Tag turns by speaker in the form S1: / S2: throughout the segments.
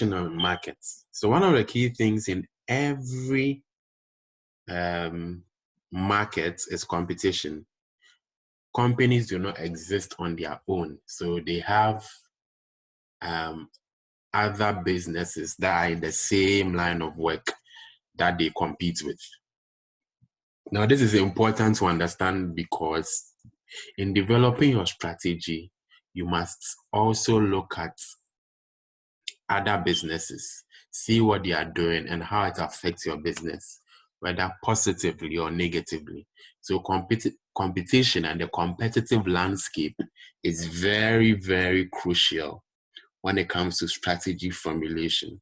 S1: markets. So one of the key things in every market is competition. Companies do not exist on their own, so they have other businesses that are in the same line of work that they compete with. Now, this is important to understand because in developing your strategy, you must also look at other businesses, see what they are doing and how it affects your business, whether positively or negatively. So competition and the competitive landscape is very, very crucial when it comes to strategy formulation.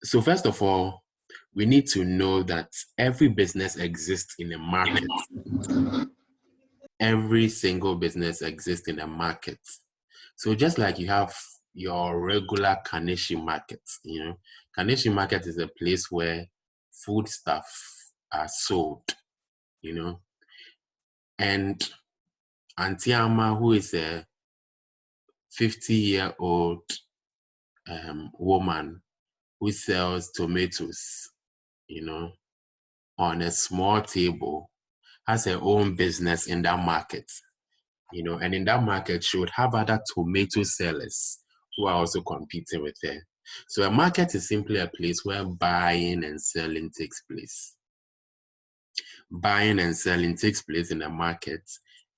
S1: So first of all, we need to know that every business exists in a market. Every single business exists in a market. So just like you have your regular Kaneshi market, Kaneshi market is a place where food stuff are sold, and Auntie Ama, who is a 50-year-old woman who sells tomatoes, on a small table, has her own business in that market, and in that market she would have other tomato sellers who are also competing with her. So a market is simply a place where buying and selling takes place. Buying and selling takes place in a market,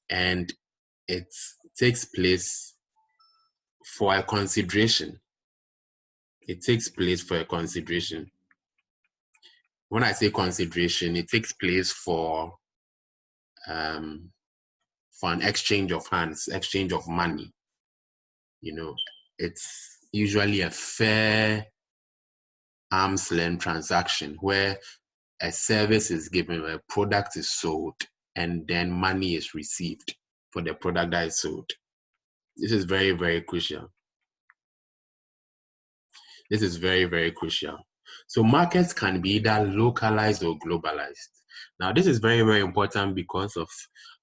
S1: and it takes place for a consideration. It takes place for a consideration. When I say consideration, it takes place for an exchange of hands, exchange of money. It's usually a fair arm's length transaction where a service is given, a product is sold, and then money is received for the product that is sold. This is very, very crucial. This is very, very crucial. So markets can be either localized or globalized. Now, this is very, very important because of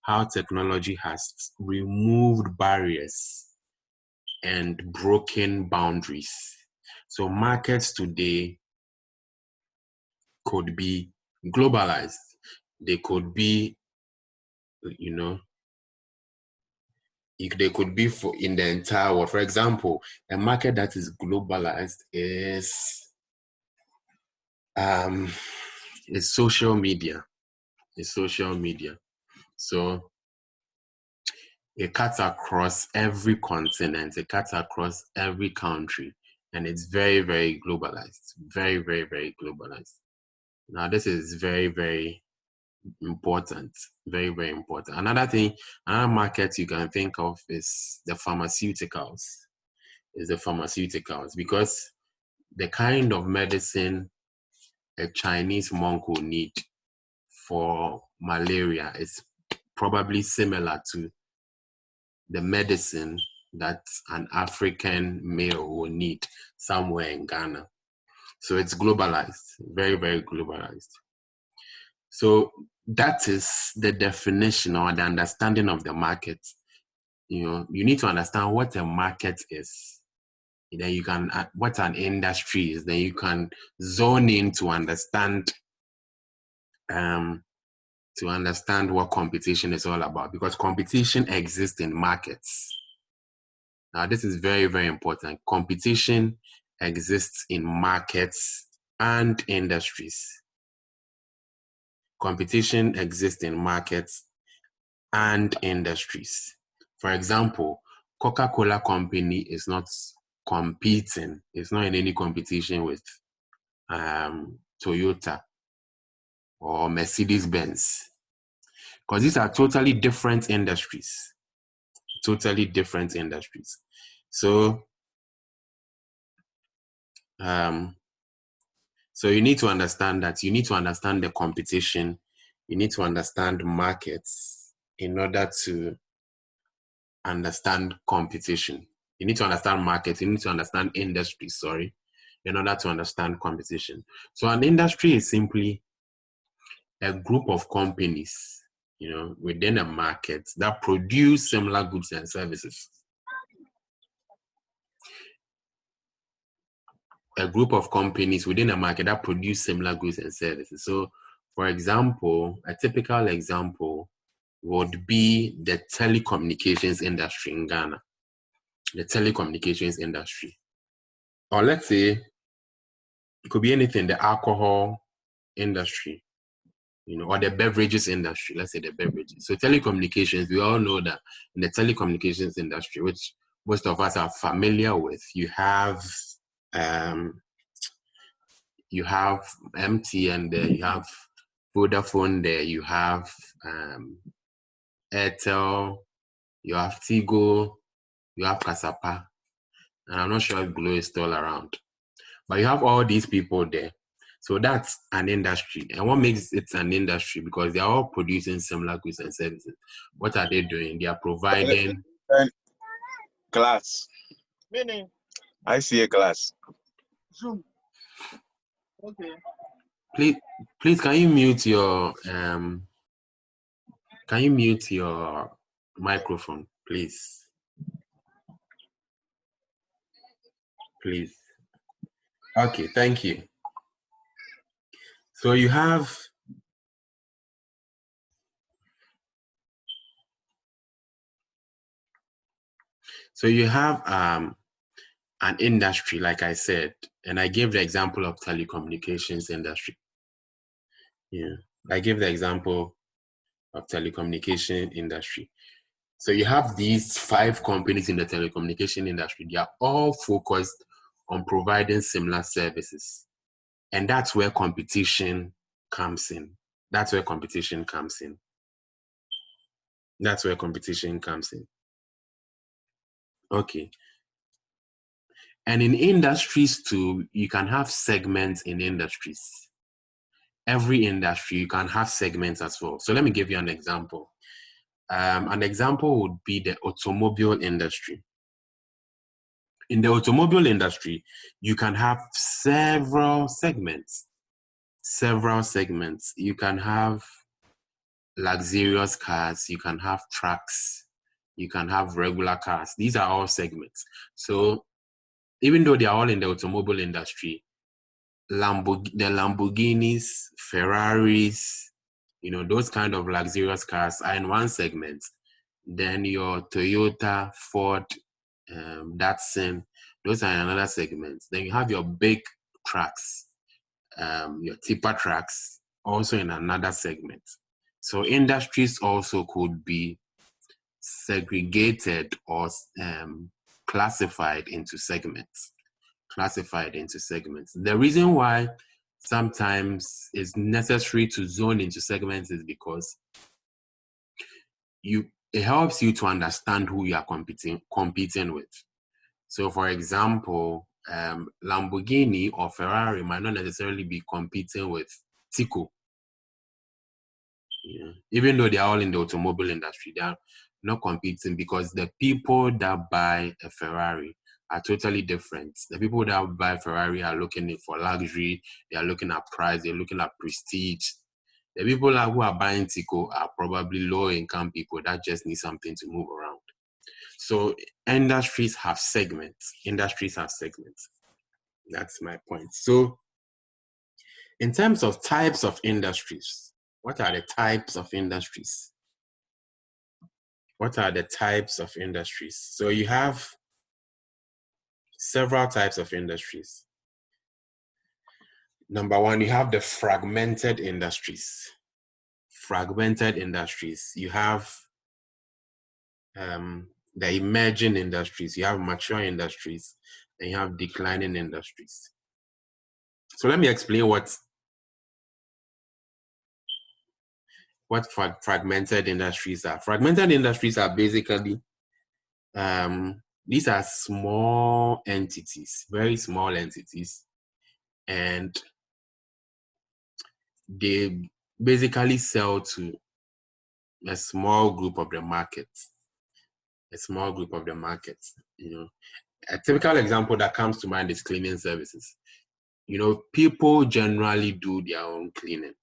S1: how technology has removed barriers and broken boundaries. So markets today could be globalized. They could be, they could be for in the entire world. For example, a market that is globalized is social media. It's social media. So it cuts across every continent, it cuts across every country, and it's very, very globalized. Very, very, very globalized. Now, this is very, very important. Very, very important. Another market you can think of is the pharmaceuticals. Because the kind of medicine a Chinese monk will need for malaria is probably similar to the medicine that an African male will need somewhere in Ghana. So it's globalized, very, very globalized. So that is the definition or the understanding of the market. You need to understand what a market is. Then you can, what an industry is. Then you can zone in to understand what competition is all about, because competition exists in markets. Now, this is very, very important. Competition exists in markets and industries. Competition exists in markets and industries. For example, Coca-Cola company is not competing. It's not in any competition with Toyota or Mercedes-Benz, because these are totally different industries. Totally different industries. So, so you need to understand that. You need to understand the competition. You need to understand markets in order to understand competition. You need to understand markets. You need to understand industry, in order to understand competition. So an industry is simply a group of companies, within a market that produce similar goods and services. a group of companies within a market that produce similar goods and services. So, for example, a typical example would be the telecommunications industry in Ghana. The telecommunications industry. Or let's say it could be anything, the alcohol industry, or the beverages industry. Let's say the beverages. So telecommunications, we all know that in the telecommunications industry, which most of us are familiar with, you have MTN there, you have Vodafone there, you have Airtel, you have Tigo, you have Kasapa, and I'm not sure if Glo is still around. But you have all these people there. So that's an industry. And what makes it an industry? Because they're all producing similar goods and services. What are they doing? They are providing...
S2: Class. Meaning? I see a class. Zoom. Okay.
S1: Please, can you mute your microphone, please? Please. Okay, thank you. So you have an industry, like I said, and I gave the example of telecommunications industry. Yeah, I gave the example of telecommunication industry. So you have these 5 companies in the telecommunication industry. They are all focused on providing similar services. And that's where competition comes in. That's where competition comes in. That's where competition comes in. Okay. And in industries too, you can have segments in industries. Every industry, you can have segments as well. So let me give you an example. An example would be the automobile industry. In the automobile industry, you can have several segments. You can have luxurious cars, you can have trucks, you can have regular cars. These are all segments. So even though they are all in the automobile industry, the Lamborghinis, Ferraris, those kind of luxurious cars are in one segment. Then your Toyota, Ford, Datsun, those are in another segment. Then you have your big trucks, your tipper trucks, also in another segment. So industries also could be segregated or classified into segments. The reason why sometimes it's necessary to zone into segments is because it helps you to understand who you are competing with. So for example, Lamborghini or Ferrari might not necessarily be competing with Tico. Yeah. Even though they are all in the automobile industry, they are not competing because the people that buy a Ferrari are totally different. The people that buy Ferrari are looking for luxury, they are looking at price, they're looking at prestige. The people who are buying Tico are probably low-income people that just need something to move around. So industries have segments. That's my point. So in terms of types of industries, what are the types of industries? So you have several types of industries. Number 1, you have the fragmented industries. You have the emerging industries, you have mature industries, and you have declining industries. So let me explain what fragmented industries are. Fragmented industries are basically, these are small entities, very small entities, and they basically sell to a small group of the market. A typical example that comes to mind is cleaning services. People generally do their own cleaning.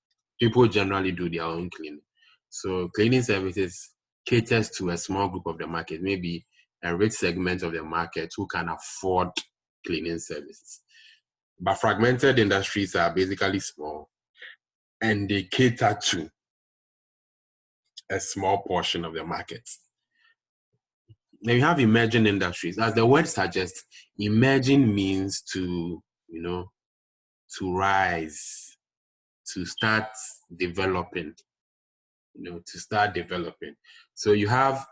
S1: So cleaning services caters to a small group of the market, maybe a rich segment of the market who can afford cleaning services. But fragmented industries are basically small, and they cater to a small portion of the market. Then you have emerging industries. As the word suggests, emerging means to, to rise, to start developing, to start developing. So you have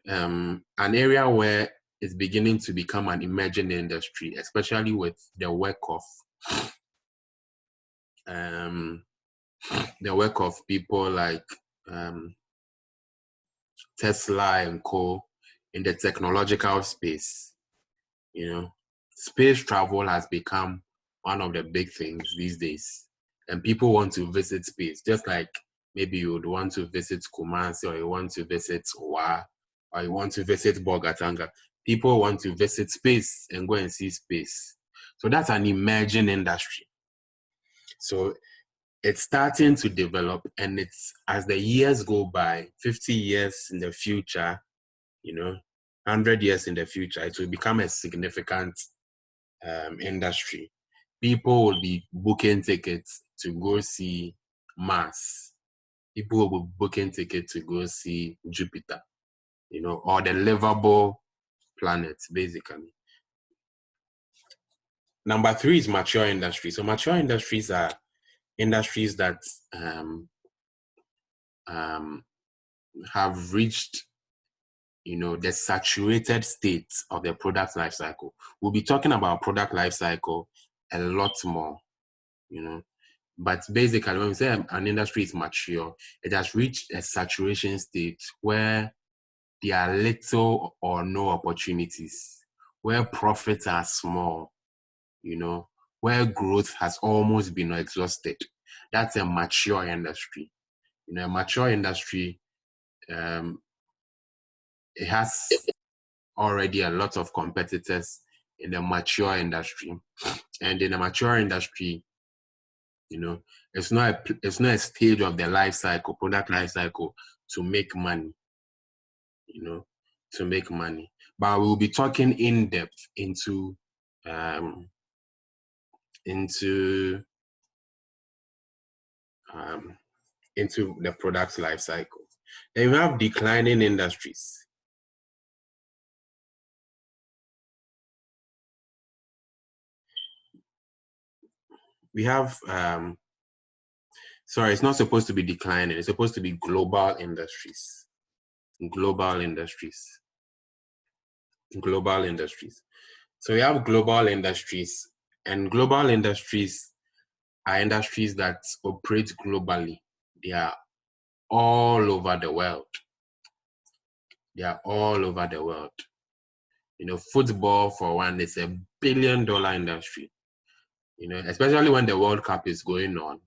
S1: an area where it's beginning to become an emerging industry, especially with the work of people like Tesla and co. in the technological space. Space travel has become one of the big things these days, and people want to visit space, just like maybe you would want to visit Kumasi, or you want to visit Wa, or you want to visit Bogatanga. People want to visit space and go and see space. So that's an emerging industry. So it's starting to develop, and it's, as the years go by, 50 years in the future, 100 years in the future, it will become a significant industry. People will be booking tickets to go see Mars. People will be booking tickets to go see Jupiter, or the livable planets, basically. Number 3 is mature industries. So mature industries are industries that have reached, the saturated state of the product life cycle. We'll be talking about product life cycle a lot more, But basically, when we say an industry is mature, it has reached a saturation state where there are little or no opportunities, where profits are small, where growth has almost been exhausted. That's a mature industry. A mature industry, it has already a lot of competitors in the mature industry. And in a mature industry, it's not a stage of the life cycle, product life cycle, to make money, to make money. But we'll be talking in depth into the product's life cycle. Then we have declining industries. We have sorry, it's not supposed to be declining. It's supposed to be global industries. Global industries. Global industries. So we have global industries, and global industries are industries that operate globally. They are all over the world. They are all over the world. Football, for one, is $1 billion industry. Especially when the World Cup is going on.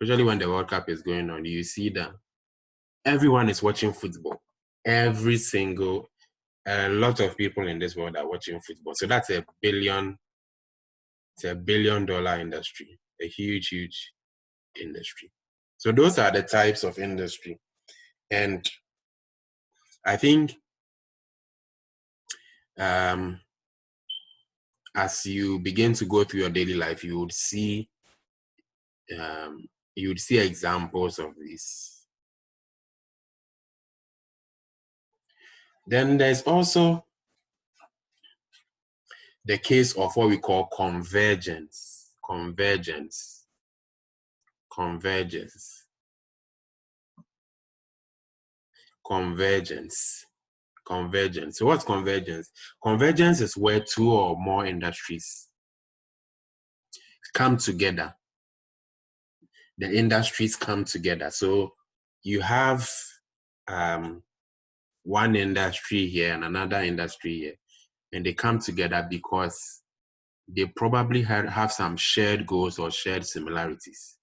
S1: You see that everyone is watching football. A lot of people in this world are watching football. So that's $1 billion. It's $1 billion industry. A huge, huge industry. So those are the types of industry. And I think as you begin to go through your daily life, you would see examples of this. Then there's also the case of what we call convergence. Convergence. So what's convergence? Convergence is where two or more industries come together. The industries come together. So you have one industry here and another industry here, and they come together because they probably have some shared goals or shared similarities.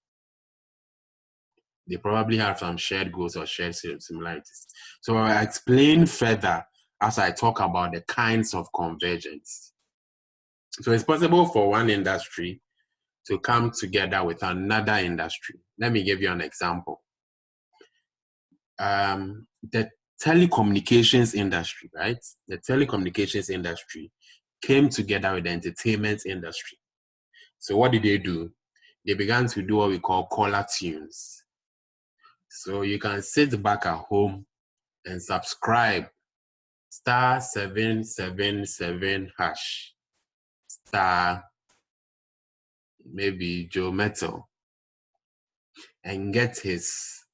S1: So I'll explain further as I talk about the kinds of convergence. So it's possible for one industry to come together with another industry. Let me give you an example. The telecommunications industry, right? The telecommunications industry came together with the entertainment industry. So what did they do? They began to do what we call caller tunes. So you can sit back at home and subscribe *777# star maybe Joe Metal and get his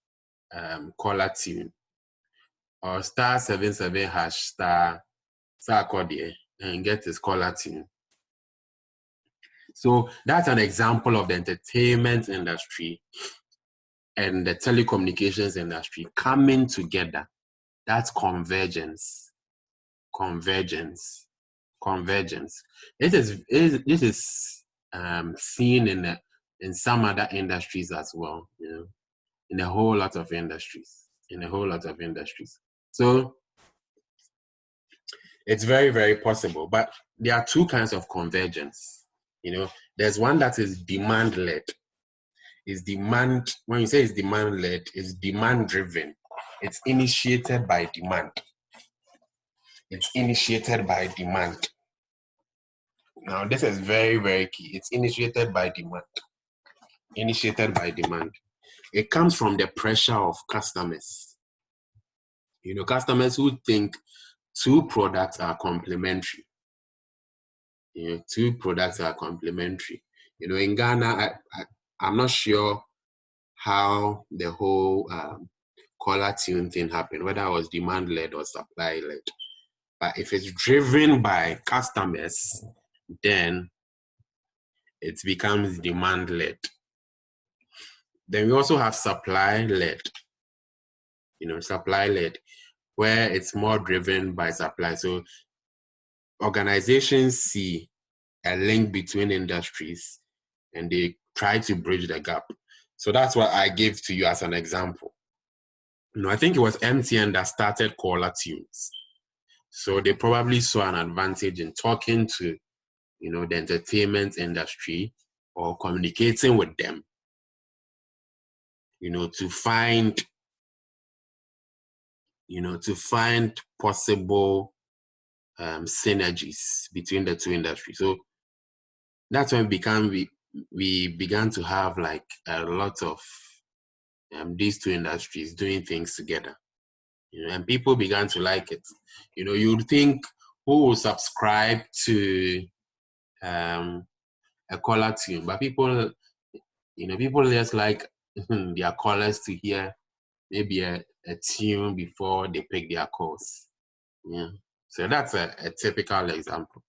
S1: caller tune, or *77# star accordion and get his caller tune. So that's an example of the entertainment industry and the telecommunications industry coming together. That's convergence. Convergence. This is seen in some other industries as well, you know, in a whole lot of industries. So it's very, very possible. But there are two kinds of convergence. You know, there's one that is demand-led. When you say it's demand-led, it's demand-driven. It's initiated by demand. Now, this is very, very key. It's initiated by demand. It comes from the pressure of customers. You know, customers who think two products are complementary. You know, in Ghana, I'm not sure how the whole caller tune thing happened, whether it was demand-led or supply-led. But if it's driven by customers, then it becomes demand-led. Then we also have supply-led. You know, supply-led, where it's more driven by supply. So organizations see a link between industries and they try to bridge the gap. So that's what I gave to you as an example. You know, I think it was MTN that started caller tunes. So they probably saw an advantage in talking to, you know, the entertainment industry or communicating with them, you know, to find possible synergies between the two industries. So that's when we began to have like a lot of these two industries doing things together, you know, and people began to like it. You know, you'd think, who will subscribe to a caller tune? But people just like their callers to hear maybe a tune before they pick their calls. Yeah. So that's a typical example.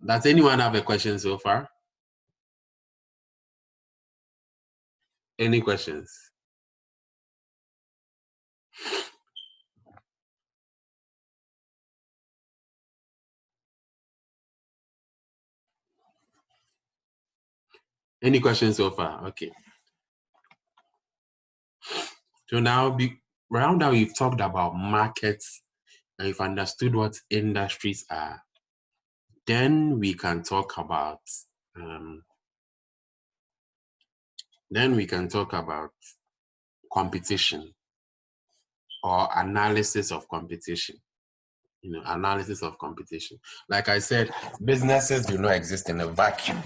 S1: Does anyone have a question so far? Any questions? Any questions so far? Okay. So now, we've talked about markets and you've understood what industries are. Then we can talk about competition or analysis of competition. You know, analysis of competition. Like I said, businesses do not exist in a vacuum.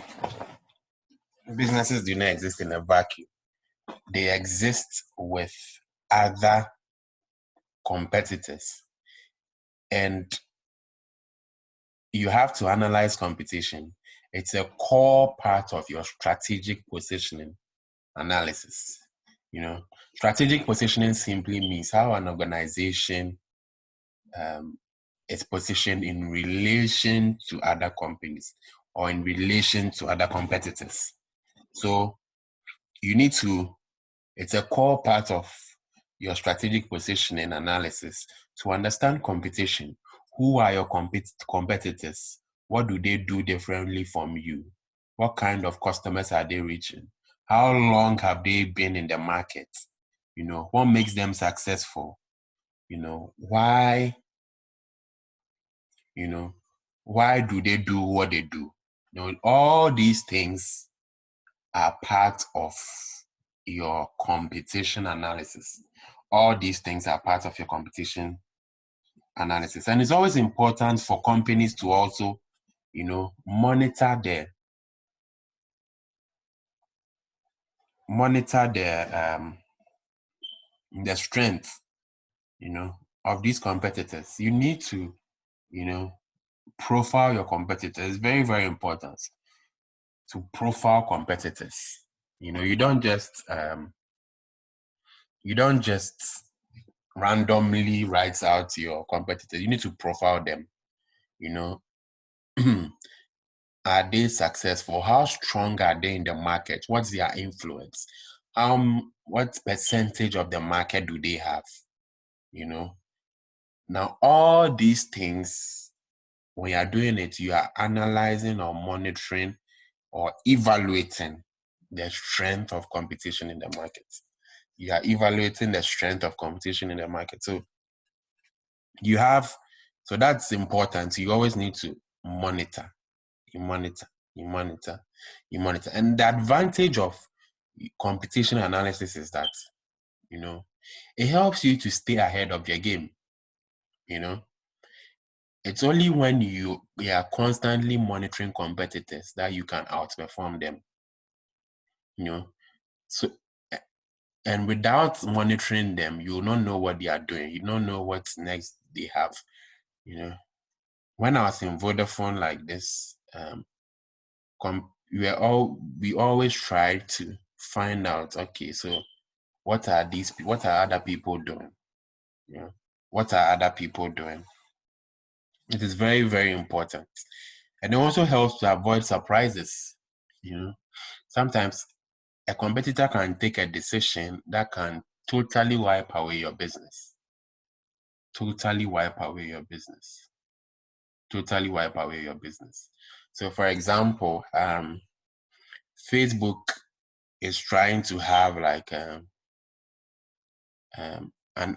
S1: They exist with other competitors. And you have to analyze competition. It's a core part of your strategic positioning analysis. You know, strategic positioning simply means how an organization is positioned in relation to other companies or in relation to other competitors. So it's a core part of your strategic positioning analysis to understand competition. Who are your competitors? What do they do differently from you? What kind of customers are they reaching? How long have they been in the market? You know, what makes them successful? You know, why do they do what they do? You know, all these things are part of your competition analysis. All these things are part of your competition analysis. And it's always important for companies to also, monitor the strength, of these competitors. You need to, profile your competitors. It's very, very important to profile competitors. You don't just randomly write out your competitors. You need to profile them. Are they successful? How strong are they in the market? What's their influence? What percentage of the market do they have? Now all these things, when you are doing it, you are analyzing or monitoring or evaluating the strength of competition in the market. You are evaluating the strength of competition in the market. So that's important. You always need to monitor. You monitor. And the advantage of competition analysis is that, it helps you to stay ahead of your game. It's only when you are constantly monitoring competitors that you can outperform them. So, and without monitoring them, you will not know what they are doing. You don't know what's next they have. When I was in Vodafone like this, we always try to find out, okay, so what are other people doing? What are other people doing? It is very, very important. And it also helps to avoid surprises. Sometimes a competitor can take a decision that can totally wipe away your business. So, for example, Facebook is trying to have like an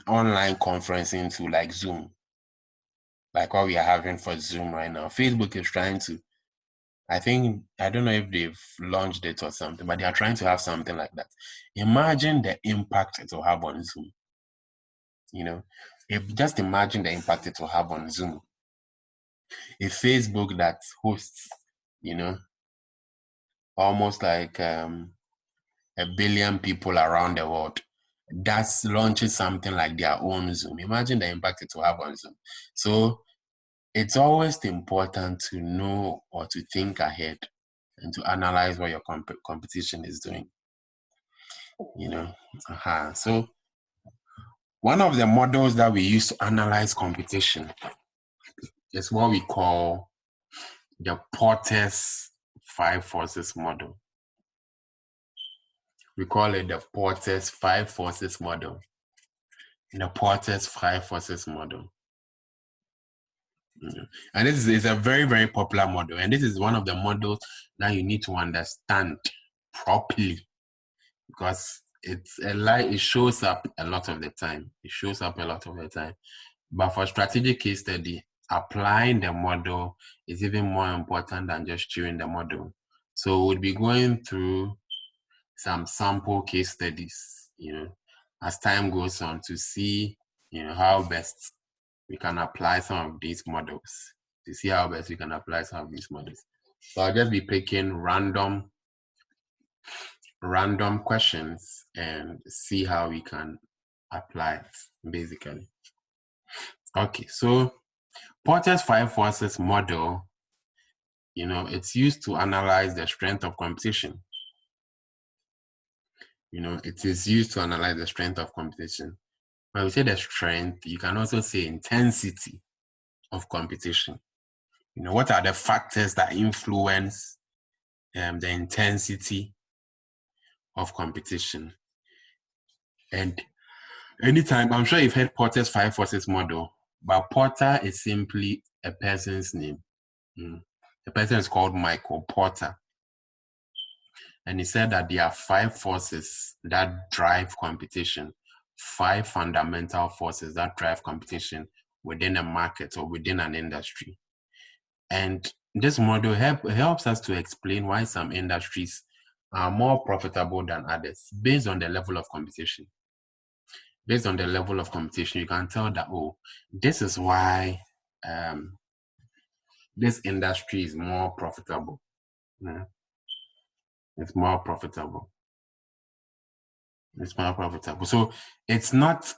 S1: online conferencing tool like Zoom, like what we are having for Zoom right now. Facebook is trying to, I don't know if they've launched it or something, but they are trying to have something like that. Imagine the impact it will have on Zoom. Just imagine the impact it will have on Zoom. A Facebook that hosts, almost like 1 billion people around the world, that's launching something like their own Zoom. Imagine the impact it will have on Zoom. So it's always important to know or to think ahead and to analyze what your competition is doing. So one of the models that we use to analyze competition is what we call the Porter's 5 forces model. We call it the Porter's 5 forces model. The Porter's 5 forces model. And this is a very, very popular model. And this is one of the models that you need to understand properly, because it shows up a lot of the time. But for strategic case study, applying the model is even more important than just chewing the model. So we'll be going through some sample case studies, as time goes on, to see, how best we can apply some of these models. So I'll just be picking random questions and see how we can apply it, basically. Okay, so Porter's 5 forces model, it's used to analyze the strength of competition. It is used to analyze the strength of competition. When we say the strength, you can also say intensity of competition. What are the factors that influence the intensity of competition? And anytime, I'm sure you've heard Porter's 5 forces model, but Porter is simply a person's name. The person is called Michael Porter. And he said that there are 5 forces that drive competition, 5 fundamental forces that drive competition within a market or within an industry. And this model helps us to explain why some industries are more profitable than others based on the level of competition. based on the level of competition, you can tell that, oh, this is why this industry is more profitable. Yeah. It's more profitable. It's more profitable. So it's not.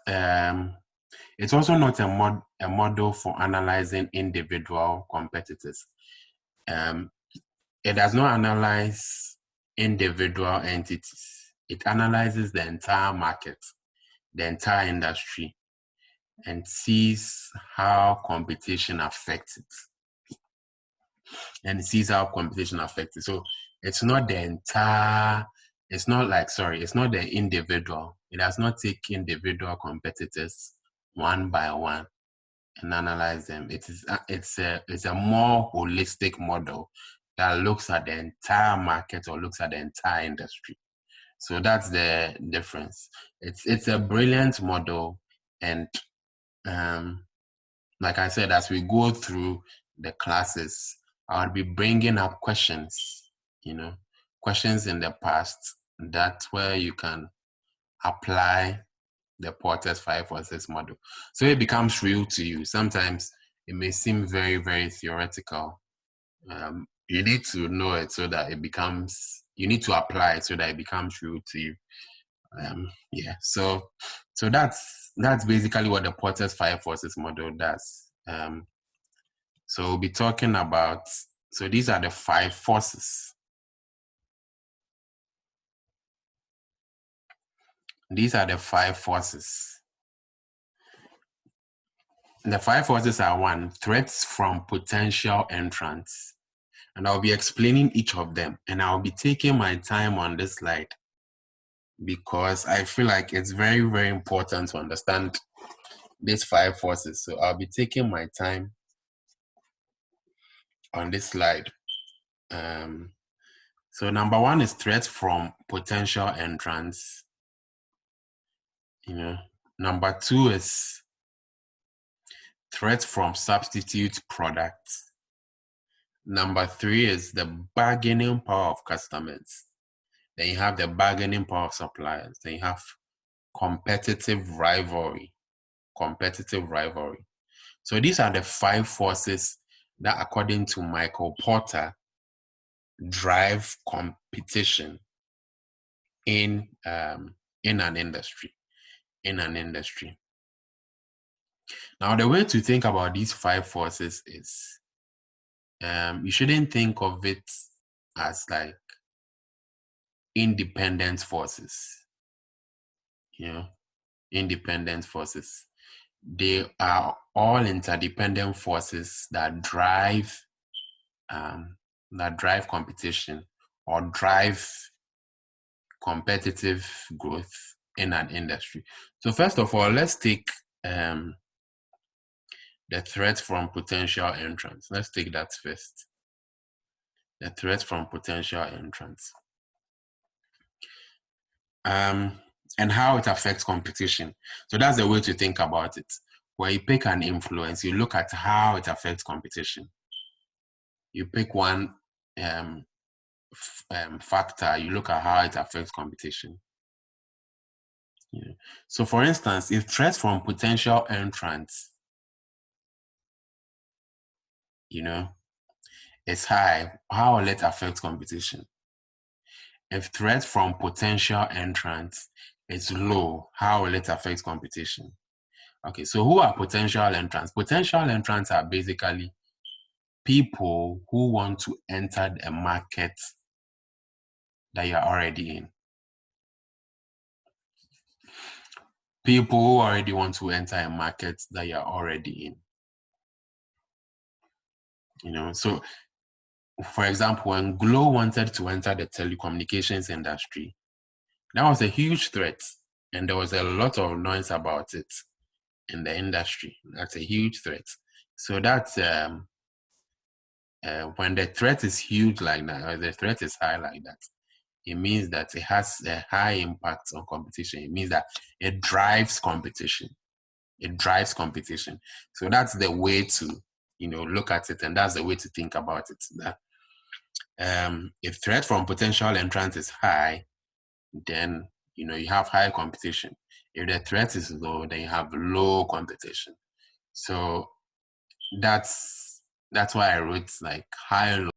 S1: It's also not a model for analyzing individual competitors. It does not analyze individual entities. It analyzes the entire market, the entire industry, and sees how competition affects it. So it's not the entire, it's not the individual. It does not take individual competitors one by one and analyze them. It's a more holistic model that looks at the entire market or looks at the entire industry. So that's the difference. It's a brilliant model, and like I said, as we go through the classes, I'll be bringing up questions, questions in the past. That's where you can apply the Porter's 5 forces model. So it becomes real to you. Sometimes it may seem very, very theoretical. You need to know it so that you need to apply it so that it becomes real to you. So that's basically what the Porter's 5 forces model does. So we'll be talking about, so these are the 5 forces. These are the 5 forces. The 5 forces are: 1, threats from potential entrants. And I'll be explaining each of them. And I'll be taking my time on this slide because I feel like it's very, very important to understand these 5 forces. So I'll be taking my time on this slide. So number 1 is threats from potential entrants. Number 2 is threats from substitute products. Number 3 is the bargaining power of customers. Then you have the bargaining power of suppliers. Then you have competitive rivalry. So these are the 5 forces that, according to Michael Porter, drive competition in an industry. Now, the way to think about these 5 forces is you shouldn't think of it as like independent forces. Independent forces. They are all interdependent forces that drive competition or drive competitive growth in an industry. So first of all, let's take the threat from potential entrants. Let's take that first. The threat from potential entrants. And how it affects competition. So that's the way to think about it. Where you pick an influence, you look at how it affects competition. You pick one factor, you look at how it affects competition. So for instance, if threats from potential entrants, is high, how will it affect competition? If threat from potential entrants is low, how will it affect competition? Okay, so who are potential entrants? Potential entrants are basically people who want to enter a market that you're already in. People who already want to enter a market that you're already in. So for example, when Glo wanted to enter the telecommunications industry, that was a huge threat, and there was a lot of noise about it in the industry. That's a huge threat. So that's when the threat is huge like that, or the threat is high like that, it means that it has a high impact on competition. It means that it drives competition. So that's the way to, look at it, and that's the way to think about it. That if threat from potential entrants is high, then you have high competition. If the threat is low, then you have low competition. So that's why I wrote like high, low.